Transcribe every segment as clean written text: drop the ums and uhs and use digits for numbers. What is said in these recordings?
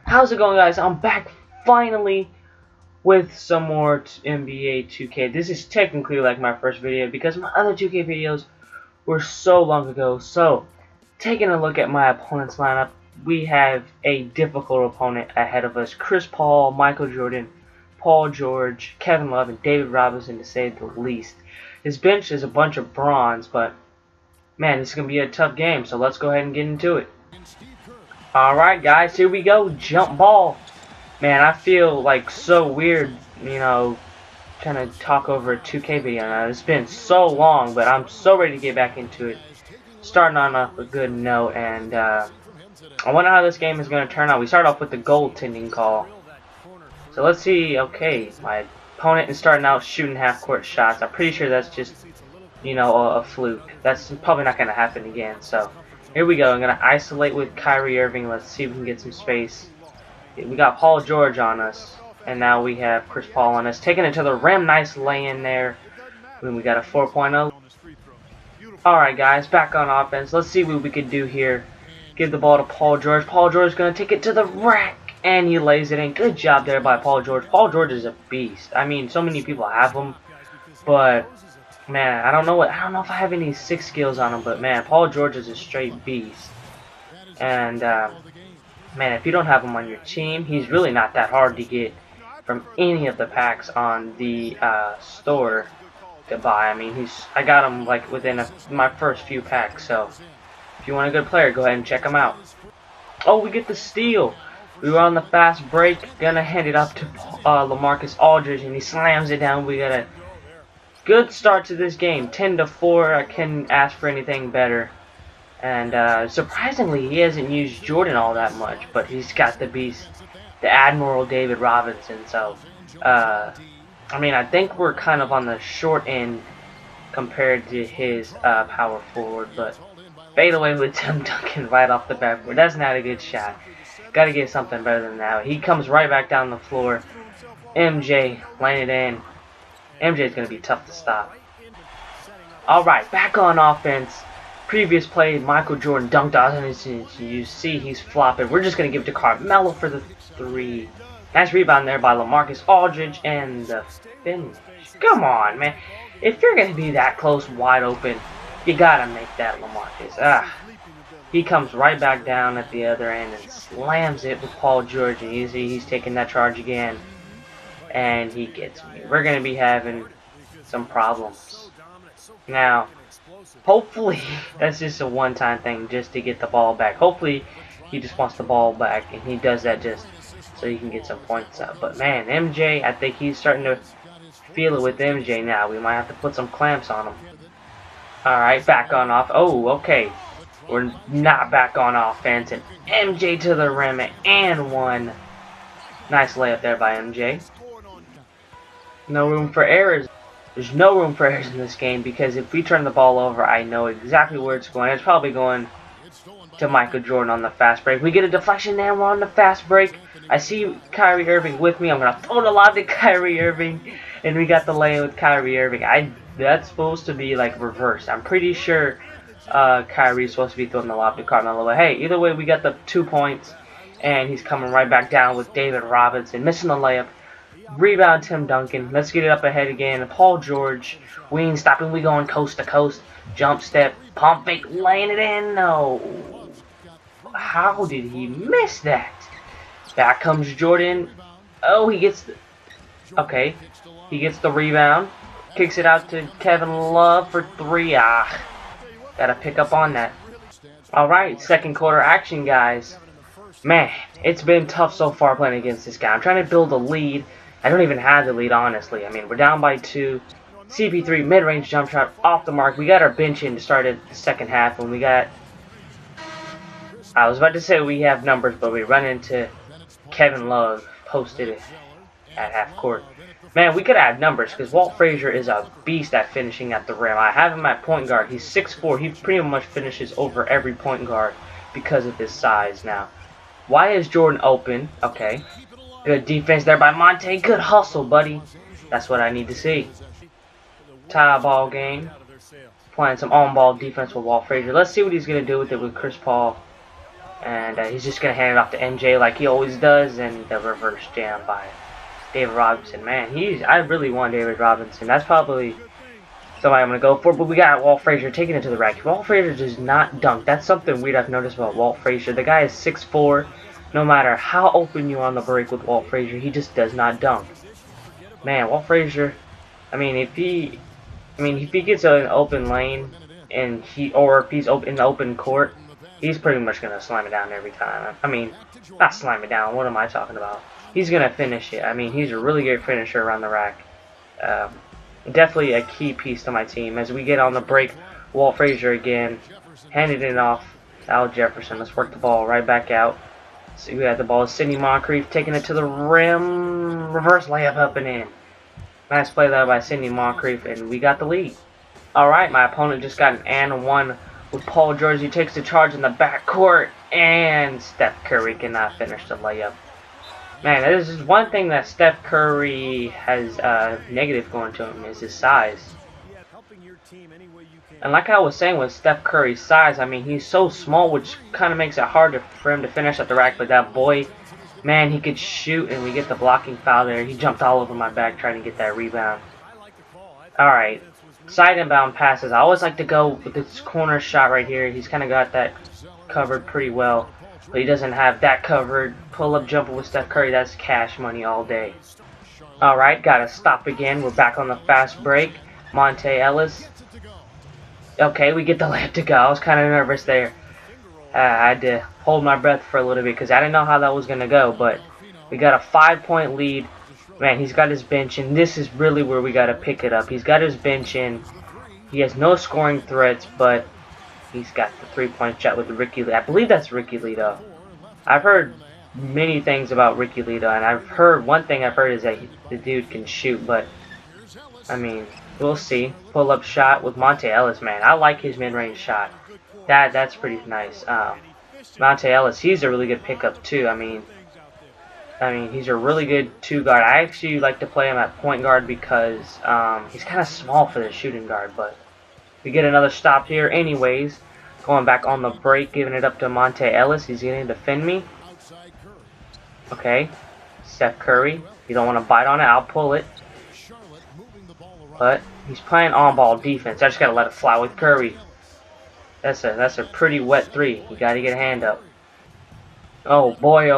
How's it going, guys? I'm back finally with some more NBA 2K. This is technically like my first video because my other 2K videos were so long ago. So, taking a look at my opponent's lineup, we have a difficult opponent ahead of us. Chris Paul, Michael Jordan, Paul George, Kevin Love, and David Robinson, to say the least. His bench is a bunch of bronze, but man, this is going to be a tough game. So let's go ahead and get into it. Alright guys, here we go. Jump ball. Man, I feel like so weird, trying to talk over a 2K video now. It's been so long, but I'm so ready to get back into it. Starting on a good note, and I wonder how this game is going to turn out. We start off with the goaltending call. So let's see. Okay, my opponent is starting out shooting half-court shots. I'm pretty sure that's just, a fluke. That's probably not going to happen again. So here we go. I'm going to isolate with Kyrie Irving. Let's see if we can get some space. We got Paul George on us, and now we have Chris Paul on us. Taking it to the rim. Nice lay-in there. Then we got a 4.0. Alright, guys. Back on offense. Let's see what we can do here. Give the ball to Paul George. Paul George is going to take it to the rack, and he lays it in. Good job there by Paul George. Paul George is a beast. I mean, so many people have him, but man, I don't know if I have any 6 skills on him, but man, Paul George is a straight beast. And man, if you don't have him on your team, he's really not that hard to get from any of the packs on the store to buy. I mean, I got him like within my first few packs. So if you want a good player, go ahead and check him out. Oh, we get the steal. We were on the fast break, gonna hand it up to LaMarcus Aldridge, and he slams it down. We got a good start to this game, 10-4. I couldn't ask for anything better. And surprisingly, he hasn't used Jordan all that much, but he's got the beast, the Admiral David Robinson. So, I mean, I think we're kind of on the short end compared to his power forward, but fade away with Tim Duncan right off the backboard. That's not a good shot. Got to get something better than that. He comes right back down the floor. MJ laying it in. MJ is going to be tough to stop. All right, back on offense. Previous play, Michael Jordan dunked on it. You see he's flopping. We're just going to give it to Carmelo for the 3. Nice rebound there by LaMarcus Aldridge, and the finish. Come on, man. If you're going to be that close, wide open, you got to make that, LaMarcus. He comes right back down at the other end and slams it with Paul George. And you see he's taking that charge again. And he gets me. We're going to be having some problems. Now, hopefully, that's just a one-time thing just to get the ball back. Hopefully, he just wants the ball back, and he does that just so he can get some points up. But man, MJ, I think he's starting to feel it with MJ now. We might have to put some clamps on him. Alright, back on off. Oh, okay. We're not back on offense, and MJ to the rim, and one. Nice layup there by MJ. No room for errors. There's no room for errors in this game because if we turn the ball over, I know exactly where it's going. It's probably going to Michael Jordan on the fast break. We get a deflection there. We're on the fast break. I see Kyrie Irving with me. I'm going to throw the lob to Kyrie Irving. And we got the lay with Kyrie Irving. That's supposed to be like reversed. I'm pretty sure Kyrie's supposed to be throwing the lob to Carmelo. But hey, either way, we got the 2 points. And he's coming right back down with David Robinson. Missing the layup. Rebound Tim Duncan. Let's get it up ahead again. Paul George. We ain't stopping. We going coast to coast. Jump step. Pump fake. Laying it in. No. How did he miss that? Back comes Jordan. Oh, he gets the... Okay. He gets the rebound. Kicks it out to Kevin Love for 3. Gotta pick up on that. Alright. Second quarter action, guys. Man, it's been tough so far playing against this guy. I'm trying to build a lead. I don't even have the lead, honestly. I mean, we're down by 2. CP3 mid-range jump shot off the mark. We got our bench in to start the second half, and we got... I was about to say we have numbers, but we run into Kevin Love posted at half court. Man, we could have numbers because Walt Frazier is a beast at finishing at the rim. I have him at point guard. He's 6'4". He pretty much finishes over every point guard because of his size now. Why is Jordan open? Okay. Good defense there by Monte. Good hustle, buddy. That's what I need to see. Tie ball game. Playing some on-ball defense with Walt Frazier. Let's see what he's going to do with it with Chris Paul. And he's just going to hand it off to MJ like he always does, and the reverse jam by David Robinson. Man, I really want David Robinson. That's probably somebody I'm going to go for, but we got Walt Frazier taking it to the rack. Walt Frazier does not dunk. That's something weird I've noticed about Walt Frazier. The guy is 6'4". No matter how open you are on the break with Walt Frazier, he just does not dunk. Man, Walt Frazier, if he gets an open lane and if he's in the open court, he's pretty much gonna slam it down every time. Not slam it down. What am I talking about? He's gonna finish it. He's a really good finisher around the rack. Definitely a key piece to my team. As we get on the break, Walt Frazier again, handed it off to Al Jefferson. Let's work the ball right back out. So we got the ball. Sidney Moncrief taking it to the rim. Reverse layup up and in. Nice play there by Sidney Moncrief, and we got the lead. Alright, my opponent just got an and one with Paul George. He takes the charge in the backcourt, and Steph Curry cannot finish the layup. Man, this is one thing that Steph Curry has negative going to him is his size. And like I was saying with Steph Curry's size, he's so small, which kind of makes it harder for him to finish at the rack. But that boy, man, he could shoot, and we get the blocking foul there. He jumped all over my back trying to get that rebound. Alright, side inbound passes. I always like to go with this corner shot right here. He's kind of got that covered pretty well, but he doesn't have that covered. Pull-up jumper with Steph Curry, that's cash money all day. Alright, got to stop again. We're back on the fast break. Monte Ellis. Okay, we get the layup to go. I was kind of nervous there. I had to hold my breath for a little bit because I didn't know how that was going to go. But we got a 5-point lead. Man, he's got his bench, and this is really where we got to pick it up. He's got his bench in. He has no scoring threats, but he's got the three-point shot with Ricky Lee. I believe that's Ricky Lee, though. I've heard many things about Ricky Lee, though, and one thing I've heard is that the dude can shoot, but, we'll see. Pull-up shot with Monte Ellis, man. I like his mid-range shot. That's pretty nice. Monte Ellis, he's a really good pickup too. He's a really good two-guard. I actually like to play him at point guard because he's kind of small for the shooting guard. But we get another stop here anyways. Going back on the break, giving it up to Monte Ellis. He's going to defend me. Okay. Steph Curry. You don't want to bite on it. I'll pull it. But he's playing on-ball defense. I just got to let it fly with Curry. That's a pretty wet three. You got to get a hand up. Oh boy,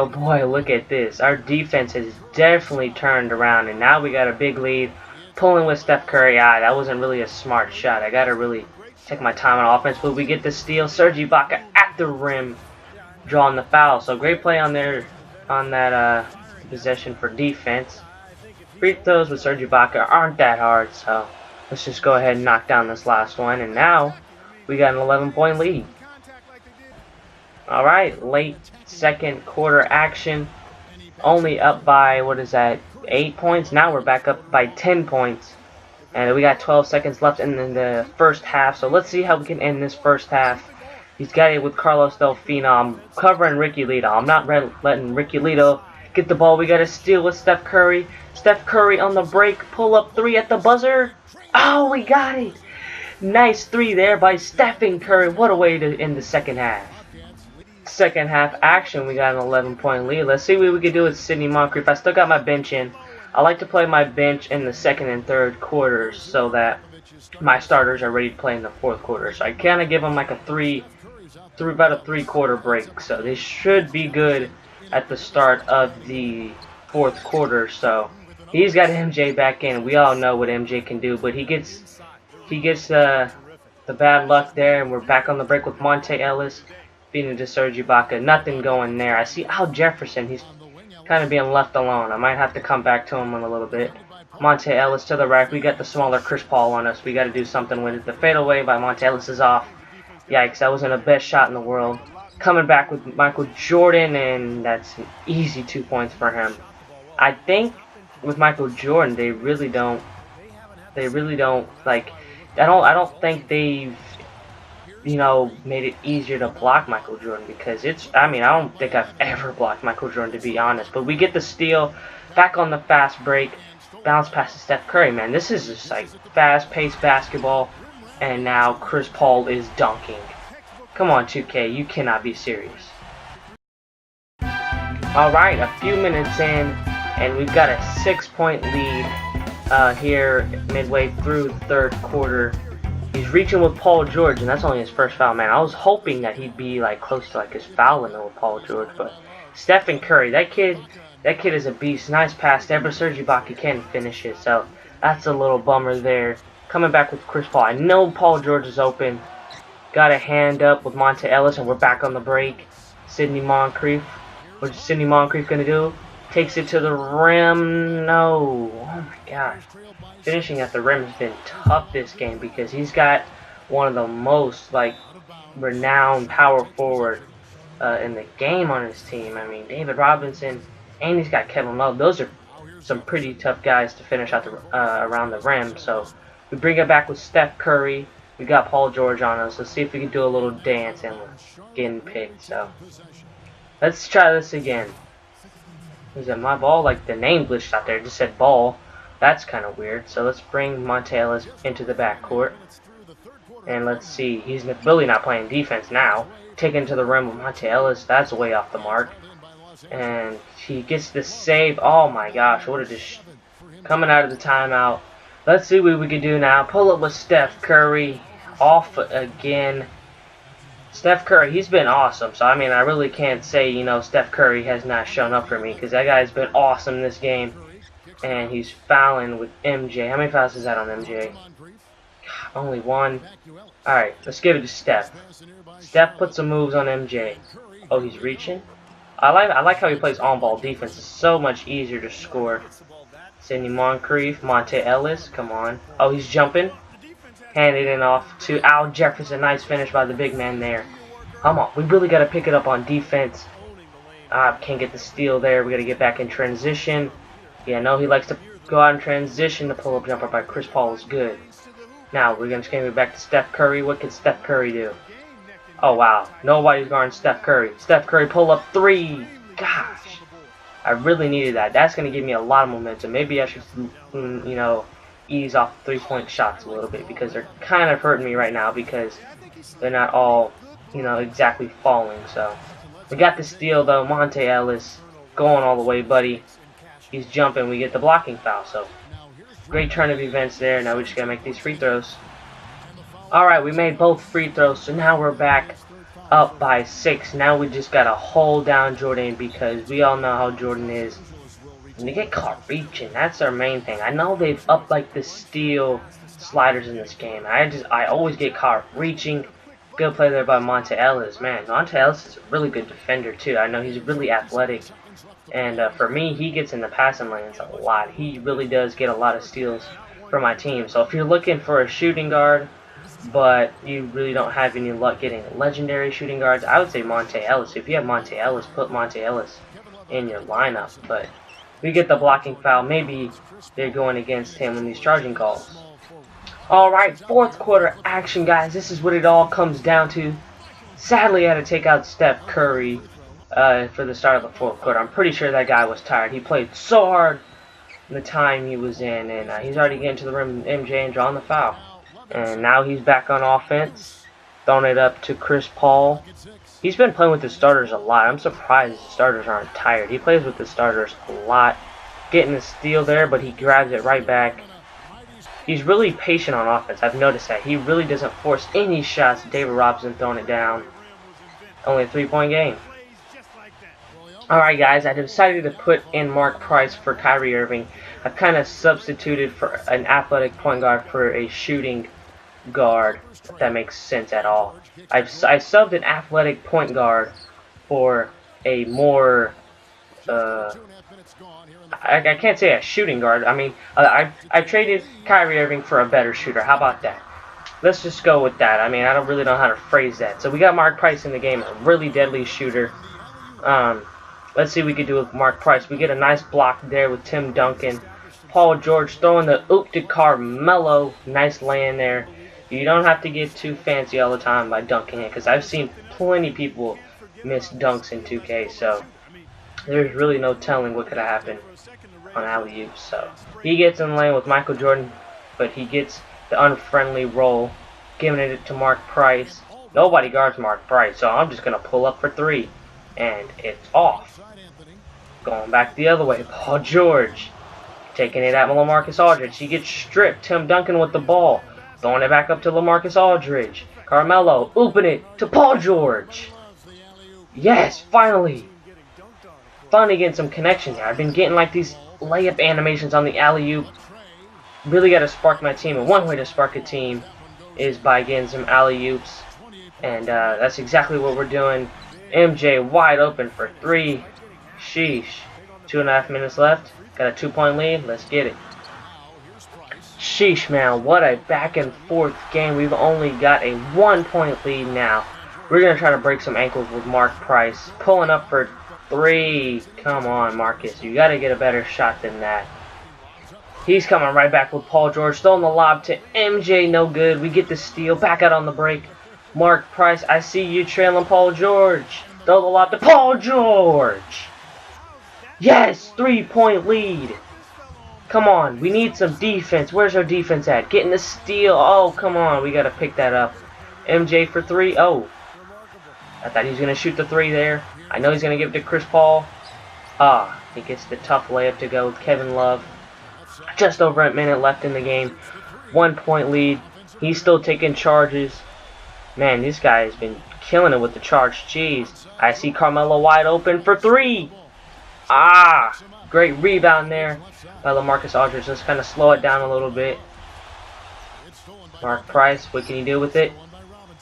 look at this. Our defense has definitely turned around, and now we got a big lead. Pulling with Steph Curry. That wasn't really a smart shot. I got to really take my time on offense, but we get the steal. Serge Ibaka at the rim, drawing the foul. So great play on that possession for defense. Free throws with Serge Ibaka aren't that hard, so let's just go ahead and knock down this last one, and now we got an 11-point lead. Alright, late second quarter action. Only up by, 8 points? Now we're back up by 10 points. And we got 12 seconds left in the first half, so let's see how we can end this first half. He's got it with Carlos Delfino. I'm covering Ricky Lito. I'm not letting Ricky Lito get the ball. We got to steal with Steph Curry. Steph Curry on the break. Pull up three at the buzzer. Oh, we got it. Nice three there by Stephen Curry. What a way to end the second half. Second half action. We got an 11-point lead. Let's see what we can do with Sidney Moncrief. I still got my bench in. I like to play my bench in the second and third quarters so that my starters are ready to play in the fourth quarter. So I kind of give them like about a three-quarter break. So they should be good at the start of the fourth quarter. So he's got MJ back in. We all know what MJ can do, but he gets the bad luck there, and we're back on the break with Monte Ellis feeding to Serge Ibaka. Nothing going there. I see Al Jefferson. He's kind of being left alone. I might have to come back to him in a little bit. Monte Ellis to the rack. We got the smaller Chris Paul on us. We got to do something with it. The fadeaway by Monte Ellis is off. Yikes, that wasn't the best shot in the world. Coming back with Michael Jordan, and that's an easy 2 points for him. I think with Michael Jordan, they really don't like. I don't think they've made it easier to block Michael Jordan because I don't think I've ever blocked Michael Jordan, to be honest. But we get the steal, back on the fast break, bounce pass to Steph Curry, man. This is just like fast-paced basketball, and now Chris Paul is dunking. Come on, 2K, you cannot be serious. Alright, a few minutes in, and we've got a 6-point lead here midway through the third quarter. He's reaching with Paul George, and that's only his first foul, man. I was hoping that he'd be like close to like his foul limit with Paul George, but Stephen Curry, that kid is a beast. Nice pass there, but Serge Ibaka can't finish it, so that's a little bummer there. Coming back with Chris Paul. I know Paul George is open. Got a hand up with Monte Ellis, and we're back on the break. Sidney Moncrief. What's Sidney Moncrief gonna do? Takes it to the rim. No. Oh my gosh. Finishing at the rim has been tough this game because he's got one of the most like renowned power forward in the game on his team. I mean, David Robinson, and he's got Kevin Love. Those are some pretty tough guys to finish out the around the rim. So we bring it back with Steph Curry. We got Paul George on us. Let's see if we can do a little dance, and we're getting picked. So let's try this again. Is it my ball? Like the name glitched out there. It just said ball. That's kind of weird. So let's bring Monte Ellis into the backcourt. And let's see. He's really not playing defense now. Taken to the rim with Monte Ellis. That's way off the mark. And he gets the save. Oh my gosh. What a dish. Coming out of the timeout. Let's see what we can do now. Pull up with Steph Curry. Off again. Steph Curry, he's been awesome. So, I mean, I really can't say, you know, Steph Curry has not shown up for me. Because that guy's been awesome this game. And he's fouling with MJ. How many fouls is that on MJ? Only one. Alright, let's give it to Steph. Steph puts some moves on MJ. Oh, he's reaching? I like how he plays on-ball defense. It's so much easier to score. Sidney Moncrief, Monte Ellis, come on. Oh, he's jumping. Handed it off to Al Jefferson. Nice finish by the big man there. Come on, we really got to pick it up on defense. Can't get the steal there. We got to get back in transition. Yeah, no, he likes to go out in transition. The pull-up jumper by Chris Paul is good. Now, we're going to give it back to Steph Curry. What can Steph Curry do? Oh, wow. Nobody's guarding Steph Curry. Steph Curry pull-up three. Gosh. I really needed that. That's going to give me a lot of momentum. Maybe I should, you know, ease off three-point shots a little bit because they're kind of hurting me right now because they're not all, you know, exactly falling. So, we got the steal, though. Monte Ellis going all the way, buddy. He's jumping. We get the blocking foul. So, great turn of events there. Now we just got to make these free throws. Alright, we made both free throws. So, now we're back up by 6. Now we just got to hold down Jordan because we all know how Jordan is. And they get caught reaching. That's our main thing. I know they've upped like the steal sliders in this game. I always get caught reaching. Good play there by Monte Ellis. Man, Monte Ellis is a really good defender too. I know he's really athletic. And for me, he gets in the passing lanes a lot. He really does get a lot of steals for my team. So if you're looking for a shooting guard, but you really don't have any luck getting legendary shooting guards, I would say Monte Ellis. If you have Monte Ellis, put Monte Ellis in your lineup. But we get the blocking foul. Maybe they're going against him in these charging calls. Alright, fourth quarter action, guys. This is what it all comes down to. Sadly, I had to take out Steph Curry for the start of the fourth quarter. I'm pretty sure that guy was tired. He played so hard the time he was in, and he's already getting to the rim with MJ and drawing the foul. And now he's back on offense, throwing it up to Chris Paul. He's been playing with the starters a lot. I'm surprised the starters aren't tired. He plays with the starters a lot. Getting the steal there, but he grabs it right back. He's really patient on offense. I've noticed that. He really doesn't force any shots. David Robinson throwing it down. Only a 3-point game. Alright guys, I decided to put in Mark Price for Kyrie Irving. I've kind of substituted for an athletic point guard for a shooting guard, if that makes sense at all. I subbed an athletic point guard for a more, I can't say a shooting guard. I mean, I traded Kyrie Irving for a better shooter. How about that? Let's just go with that. I mean, I don't really know how to phrase that. So we got Mark Price in the game, a really deadly shooter. Let's see what we can do with Mark Price. We get a nice block there with Tim Duncan. Paul George throwing the oop to Carmelo. Nice lay-in there. You don't have to get too fancy all the time by dunking it, because I've seen plenty people miss dunks in 2K, so there's really no telling what could have happened on alley-oop. So he gets in the lane with Michael Jordan, but he gets the unfriendly roll, giving it to Mark Price. Nobody guards Mark Price, so I'm just going to pull up for 3, and it's off. Going back the other way. Paul George. Taking it at LaMarcus Aldridge. He gets stripped. Tim Duncan with the ball. Throwing it back up to LaMarcus Aldridge. Carmelo. Open it to Paul George. Yes, finally. Finally getting some connections here. I've been getting like these layup animations on the alley-oop. Really got to spark my team. And one way to spark a team is by getting some alley-oops. And that's exactly what we're doing. MJ wide open for 3. Sheesh. 2.5 minutes left. Got a 2-point lead. Let's get it. Sheesh, man. What a back and forth game. We've only got a 1-point lead now. We're going to try to break some ankles with Mark Price. Pulling up for 3. Come on, Marcus. You got to get a better shot than that. He's coming right back with Paul George. Throwing the lob to MJ. No good. We get the steal. Back out on the break. Mark Price, I see you trailing Paul George. Throw the lob to Paul George. Yes, 3-point lead. Come on, we need some defense. Where's our defense at? Getting the steal. Oh, come on, we got to pick that up. MJ for 3. Oh, I thought he was going to shoot the 3 there. I know he's going to give it to Chris Paul. He gets the tough layup to go with Kevin Love. Just over a minute left in the game. 1-point lead. He's still taking charges. Man, this guy has been killing it with the charge. Jeez. I see Carmelo wide open for 3. Great rebound there by LaMarcus Aldridge. Let's kind of slow it down a little bit. Mark Price, what can he do with it?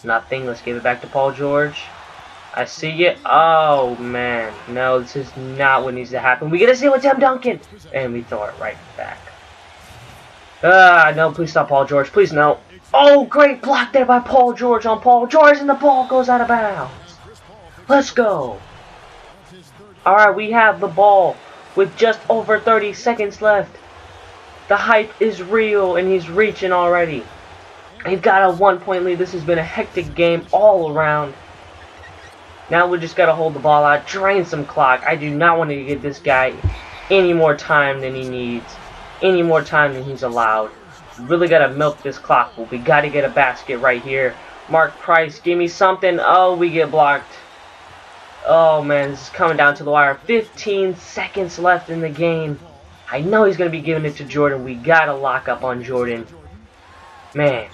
Nothing. Let's give it back to Paul George. I see it. Oh, man. No, this is not what needs to happen. We get to see with Tim Duncan. And we throw it right back. No, please stop Paul George. Please, no. Oh, great block there by Paul George on Paul George, and the ball goes out of bounds. Let's go. Alright, we have the ball with just over 30 seconds left. The hype is real, and he's reaching already. They've got a 1-point lead. This has been a hectic game all around. Now we just got to hold the ball out, drain some clock. I do not want to give this guy any more time than he needs, any more time than he's allowed. Really got to milk this clock, but we got to get a basket right here. Mark Price, give me something. Oh, we get blocked. Oh, man, this is coming down to the wire. 15 seconds left in the game. I know he's going to be giving it to Jordan. We got to lock up on Jordan. Man,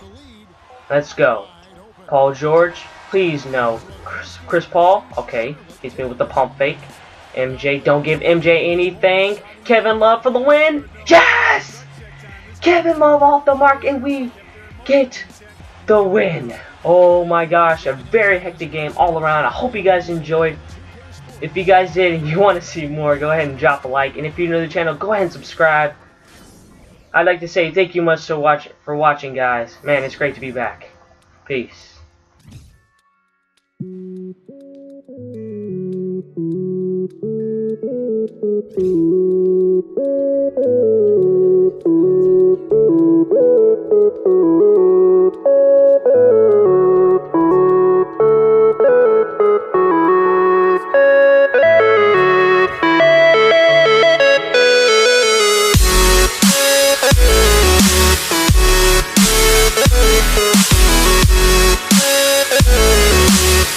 let's go. Paul George, please no. Chris Paul, okay. He's been with the pump fake. MJ, don't give MJ anything. Kevin Love for the win. Yes! Kevin Love off the mark, and we get the win. Oh my gosh, a very hectic game all around. I hope you guys enjoyed. If you guys did and you want to see more, go ahead and drop a like. And if you're new to the channel, go ahead and subscribe. I'd like to say thank you much for watching, guys. Man, it's great to be back. Peace.